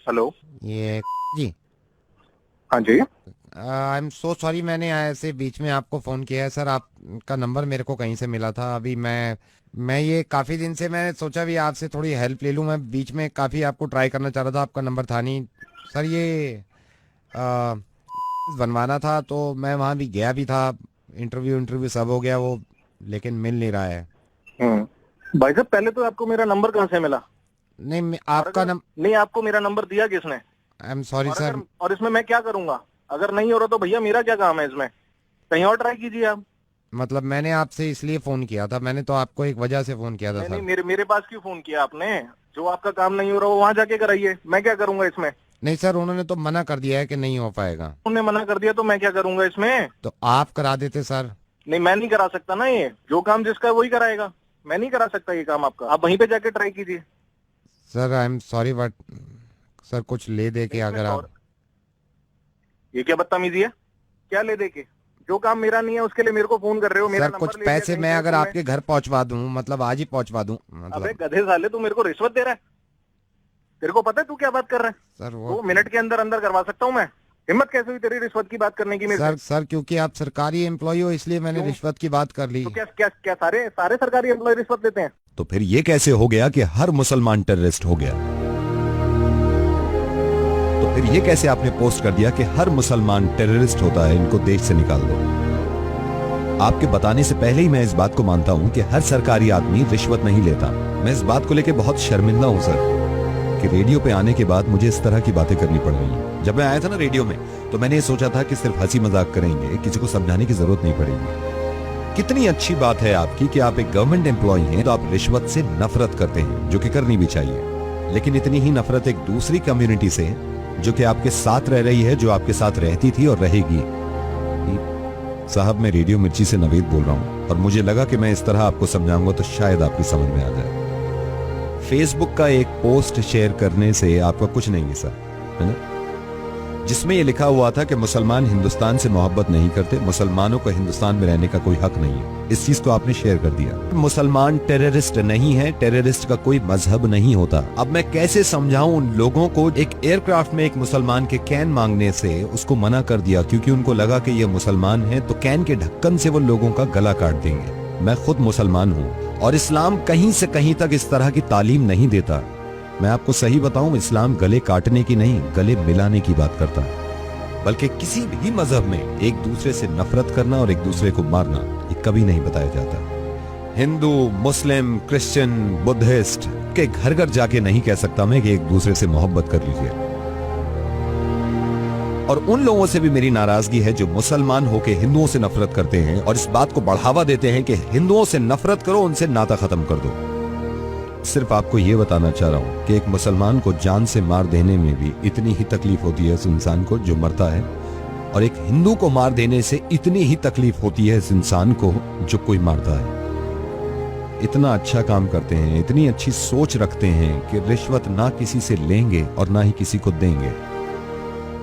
Hello. ये जी। हाँ जी। I am so sorry, मैंने ऐसे बीच में आपको फ़ोन किया है सर। आपका नंबर मेरे को कहीं से मिला था। अभी मैं ये काफ़ी दिन से मैं सोचा भी आपसे थोड़ी हेल्प ले लूँ। मैं बीच में काफ़ी आपको ट्राई करना चाह रहा था, आपका नंबर था नहीं सर। ये आ, बनवाना था तो मैं वहाँ भी गया भी था। इंटरव्यू इंटरव्यू सब हो गया वो, लेकिन मिल नहीं रहा है। भाई साहब, पहले तो आपको मेरा नंबर कहाँ से मिला? नहीं और आपका अगर नम नहीं, आपको मेरा नंबर दिया किसने? आई एम सॉरी और सर। अगर और इसमें मैं क्या करूंगा? अगर नहीं हो रहा तो भैया मेरा क्या काम है इसमें? कहीं और ट्राई कीजिए आप। मतलब मैंने आपसे इसलिए फ़ोन किया था, मैंने तो आपको एक वजह से फ़ोन किया था नहीं नहीं, सर। मेरे पास क्यों फोन किया आपने? जो आपका काम नहीं हो रहा वो वहां जाके कराइए, मैं क्या करूंगा इसमें? नहीं सर, उन्होंने तो मना कर दिया है कि नहीं हो पाएगा। उन्होंने मना कर दिया तो मैं क्या करूंगा इसमें? तो आप करा देते सर। नहीं, मैं नहीं करा सकता ना, ये जो काम जिसका है वही कराएगा। मैं नहीं करा सकता ये काम आपका, आप वहीं पे जाके ट्राई कीजिए। Sir I am sorry but sir कुछ ले दे के नहीं, इसमें अगर आप। सॉरी? ये क्या बदतमीजी है? क्या ले दे के? जो काम मेरा नहीं है उसके लिए मेरे को फोन कर रहे हो? मेरा सर कुछ नंबर ले लिया पैसे कहीं मैं से अगर तुमने? आपके घर पहुंचवा दूं, मतलब आज ही पहुंचवा दूं अबे मतलब। गधे साले, तू मेरे को रिश्वत दे रहा है? तेरे को पता है तू क्या बात कर रहा है? सर वो 2 मिनट के अंदर अंदर करवा सकता हूँ मैं। हिम्मत कैसे हुई तेरी रिश्वत की बात करने की मेरे से? सर क्योंकि आप सरकारी एम्प्लॉय हो इसलिए मैंने क्यों? रिश्वत की बात कर ली। तो क्या क्या क्या सारे सारे सरकारी एम्प्लॉय रिश्वत लेते हैं? तो फिर ये कैसे हो गया कि हर मुसलमान टेररिस्ट हो गया? तो फिर ये कैसे आपने पोस्ट कर दिया कि हर मुसलमान टेररिस्ट होता है, इनको देश से निकाल दो? आपके बताने से पहले ही मैं इस बात को मानता हूं कि हर सरकारी आदमी रिश्वत नहीं लेता। मैं इस बात को लेकर बहुत शर्मिंदा हूं सर, कि रेडियो पे आने के बाद मुझे इस तरह की बातें करनी पड़ रही हैं। जब मैं आया था ना रेडियो में, तो मैंने ये सोचा था कि सिर्फ हंसी मजाक करेंगे, किसी को समझाने की जरूरत नहीं पड़ेगी। कितनी अच्छी बात है आपकी कि आप एक गवर्नमेंट एम्प्लॉय हैं तो आप रिश्वत से नफरत करते हैं, जो कि करनी भी चाहिए। लेकिन इतनी ही नफरत एक दूसरी कम्युनिटी से, जो कि आपके साथ रह रही है, जो आपके साथ रहती थी और रहेगी। साहब, मैं रेडियो मिर्ची से नवीद बोल रहा हूं, और मुझे लगा कि मैं इस तरह आपको समझाऊंगा तो शायद आपकी समझ में आ जाए। फेसबुक का एक पोस्ट शेयर करने से आपका कुछ नहीं है सर, है ना, जिसमें यह लिखा हुआ था कि मुसलमान हिंदुस्तान से मोहब्बत नहीं करते, मुसलमानों को हिंदुस्तान में रहने का कोई हक नहीं है। इस चीज को आपने शेयर कर दिया। मुसलमान टेररिस्ट नहीं है, टेररिस्ट का कोई मजहब नहीं होता। अब मैं कैसे समझाऊं उन लोगों को? एक एयरक्राफ्ट में एक मुसलमान के कैन मांगने से उसको मना कर दिया क्योंकि उनको लगा कि ये मुसलमान है, तो कैन के ढक्कन से वो लोगों का गला काट देंगे। मैं खुद मुसलमान हूँ और इस्लाम कहीं से कहीं तक इस तरह की तालीम नहीं देता। मैं आपको सही बताऊं, इस्लाम गले काटने की नहीं, गले मिलाने की बात करता है। बल्कि किसी भी मजहब में एक दूसरे से नफरत करना और एक दूसरे को मारना ये कभी नहीं बताया जाता। हिंदू, मुस्लिम, क्रिश्चियन, बुद्धिस्ट के घर घर जाके नहीं कह सकता मैं कि एक दूसरे से मोहब्बत कर लीजिए। और उन लोगों से भी मेरी नाराजगी है जो मुसलमान होके हिंदुओं से नफरत करते हैं और इस बात को बढ़ावा देते हैं कि हिंदुओं से नफरत करो, उनसे नाता खत्म कर दो। सिर्फ आपको यह बताना चाह रहा हूं कि एक मुसलमान को जान से मार देने में भी इतनी ही तकलीफ होती है उस इंसान को जो मरता है, और एक हिंदू को मार देने से इतनी ही तकलीफ होती है इस इंसान को जो कोई मारता है। इतना अच्छा काम करते हैं, इतनी अच्छी सोच रखते हैं कि रिश्वत ना किसी से लेंगे और ना ही किसी को देंगे।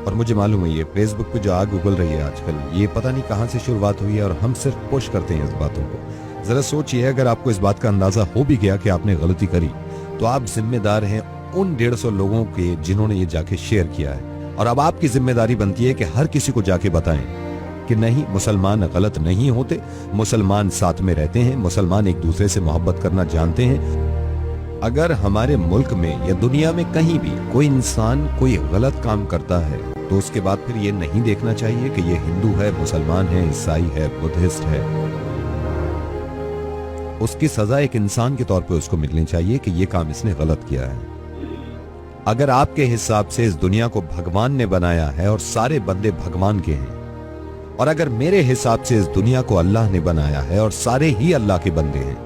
और मुझे मालूम है ये फेसबुक पे जो आग उगल रही है आजकल, ये पता नहीं कहां से शुरुआत हुई है और हम सिर्फ पुश करते हैं इस बातों को। जरा सोचिए, अगर आपको इस बात का अंदाजा हो भी गया कि आपने गलती करी, तो आप जिम्मेदार हैं उन 150 लोगों के जिन्होंने ये जाके शेयर किया है। और अब आपकी जिम्मेदारी बनती है कि हर किसी को जाके बताएं कि नहीं, मुसलमान गलत नहीं होते, मुसलमान साथ में रहते हैं, मुसलमान एक दूसरे से मोहब्बत करना जानते हैं। अगर हमारे मुल्क में या दुनिया में कहीं भी कोई इंसान कोई गलत काम करता है, तो उसके बाद फिर ये नहीं देखना चाहिए कि ये हिंदू है, मुसलमान है, ईसाई है, बुद्धिस्ट है। उसकी सजा एक इंसान के तौर पे उसको मिलनी चाहिए कि ये काम इसने गलत किया है। अगर आपके हिसाब से इस दुनिया को भगवान ने बनाया है और सारे बंदे भगवान के हैं, और अगर मेरे हिसाब से इस दुनिया को अल्लाह ने बनाया है और सारे ही अल्लाह के बंदे हैं,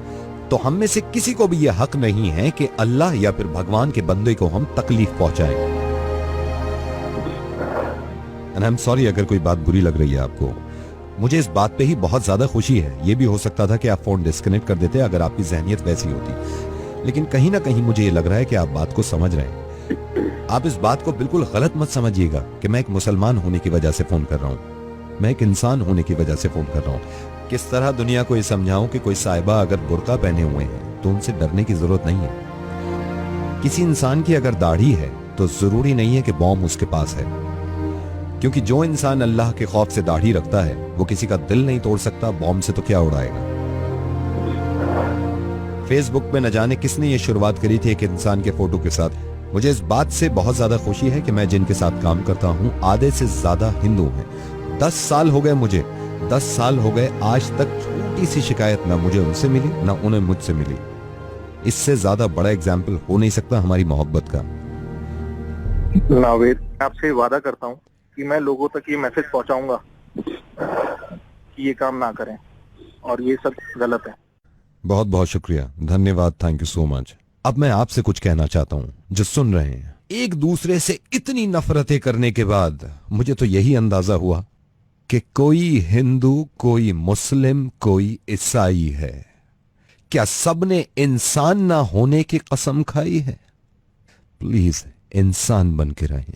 तो हम में से किसी को भी यह हक नहीं है कि अल्लाह या फिर भगवान के बंदे को हम तकलीफ पहुंचाएं। एंड आई एम सॉरी अगर कोई बात बुरी लग रही है आपको। मुझे इस बात पे ही बहुत ज्यादा खुशी है। यह भी हो सकता था कि आप फोन डिस्कनेक्ट कर देते अगर आपकी जहनियत वैसी होती, लेकिन कहीं ना कहीं मुझे ये लग रहा है कि आप बात को समझ रहे हैं। आप इस बात को बिल्कुल गलत मत समझिएगा कि मैं एक मुसलमान होने की वजह से फोन कर रहा हूं। मैं एक इंसान होने की वजह से फोन कर रहा हूं। किस तरह दुनिया को ये समझाऊं कि कोई साहिबा अगर बुर्का पहने हुए हैं तो उनसे डरने की जरूरत नहीं है। किसी इंसान की अगर दाढ़ी है तो जरूरी नहीं है कि बॉम्ब उसके पास है, क्योंकि जो इंसान अल्लाह के खौफ से दाढ़ी रखता है वो किसी का दिल नहीं तोड़ सकता, बॉम्ब से तो क्या उड़ाएगा। फेसबुक पे न जाने किसने ये शुरुआत करी थी एक इंसान के फोटो के साथ। मुझे इस बात से बहुत ज्यादा खुशी है कि मैं जिनके साथ काम करता हूं आधे से ज्यादा हिंदू हैं। 10 साल हो गए मुझे, 10 साल हो गए, आज तक छोटी सी शिकायत ना मुझे उनसे मिली ना उन्हें मुझसे मिली। इससे ज्यादा बड़ा एग्जाम्पल हो नहीं सकता हमारी मोहब्बत का। नावेद, आपसे वादा करता हूँ कि मैं लोगों तक ये मैसेज पहुंचाऊंगा कि ये काम ना करें और ये सब गलत है। बहुत बहुत शुक्रिया, धन्यवाद, थैंक यू सो मच। अब मैं आपसे कुछ कहना चाहता हूं जो सुन रहे हैं। एक दूसरे से इतनी नफरतें करने के बाद मुझे तो यही अंदाजा हुआ कि कोई हिंदू, कोई मुस्लिम, कोई ईसाई है। क्या सबने इंसान ना होने की कसम खाई है? प्लीज इंसान बन के रहें।